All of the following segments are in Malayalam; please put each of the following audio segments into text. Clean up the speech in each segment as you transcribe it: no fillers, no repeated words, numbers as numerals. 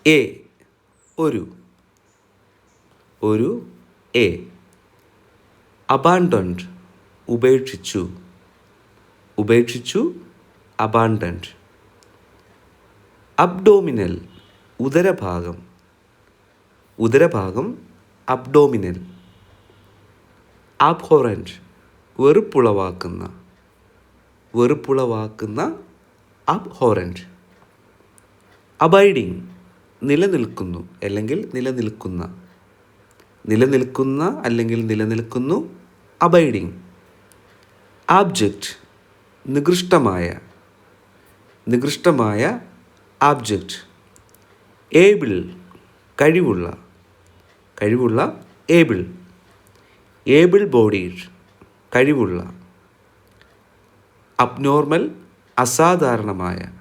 എ ഒരു എ. അബാൻഡൻറ്റ് ഉപേക്ഷിച്ചു അബാൻഡൻറ്റ്. അബ്ഡോമിനൽ ഉദരഭാഗം അബ്ഡോമിനൽ. അബ്ഹൊറൻറ്റ് വെറുപ്പുളവാക്കുന്ന അബ്ഹൊറൻറ്റ്. അബൈഡിങ് നിലനിൽക്കുന്നു അല്ലെങ്കിൽ നിലനിൽക്കുന്നു അബൈഡിങ്. ആബ്ജക്റ്റ് നികൃഷ്ടമായ ആബ്ജക്റ്റ്. ഏബിൾ കഴിവുള്ള ഏബിൾ. ഏബിൾ ബോഡീഡ് കഴിവുള്ള. അബ്നോർമൽ അസാധാരണമായ.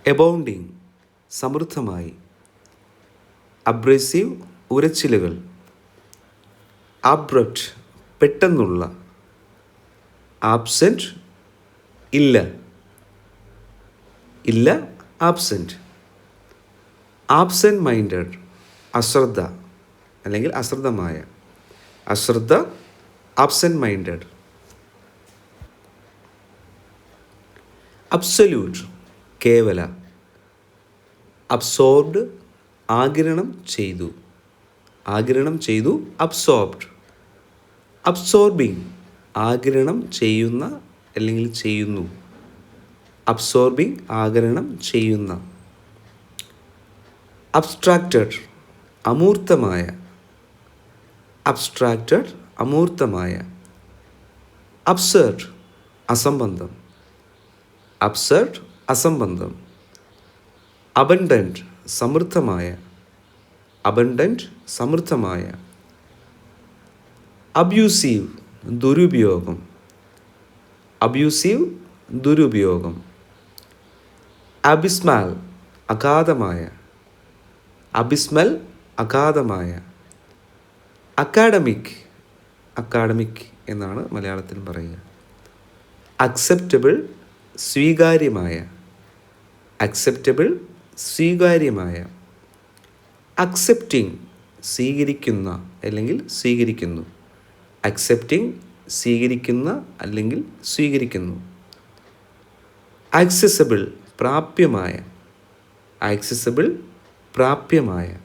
എബൗണ്ടിങ് സമൃദ്ധമായി. അബ്രസീവ് ഉരച്ചിലുകൾ. അബ്രപ്റ്റ് പെട്ടെന്നുള്ള. ആബ്സെൻറ്റ് ഇല്ല ആബ്സെൻറ്റ്. ആബ്സെൻറ്റ് മൈൻഡഡ് അശ്രദ്ധ അല്ലെങ്കിൽ അശ്രദ്ധമായ. അശ്രദ്ധ ആബ്സെൻറ്റ് മൈൻഡഡ്. അബ്സല്യൂട്ട് കേവല. അബ്സോർബ്ഡ് ആഗിരണം ചെയ്തു അബ്സോർബ്ഡ്. അബ്സോർബിങ് ആഗിരണം ചെയ്യുന്ന അല്ലെങ്കിൽ ചെയ്യുന്നു. അബ്സോർബിങ് ആഗിരണം ചെയ്യുന്ന. അബ്സ്ട്രാക്റ്റഡ് അമൂർത്തമായ. അബ്സർഡ് അസംബന്ധം. അബണ്ടൻറ്റ് സമൃദ്ധമായ. അബ്യൂസീവ് ദുരുപയോഗം. അബിസ്മൽ അഗാധമായ. അക്കാഡമിക് എന്നാണ് മലയാളത്തിൽ പറയുക. അക്സെപ്റ്റബിൾ സ്വീകാര്യമായ. അക്സെപ്റ്റിംഗ് സ്വീകരിക്കുന്ന അല്ലെങ്കിൽ സ്വീകരിക്കുന്നു. അക്സെപ്റ്റിംഗ് സ്വീകരിക്കുന്ന അല്ലെങ്കിൽ സ്വീകരിക്കുന്നു. ആക്സസിബിൾ പ്രാപ്യമായ.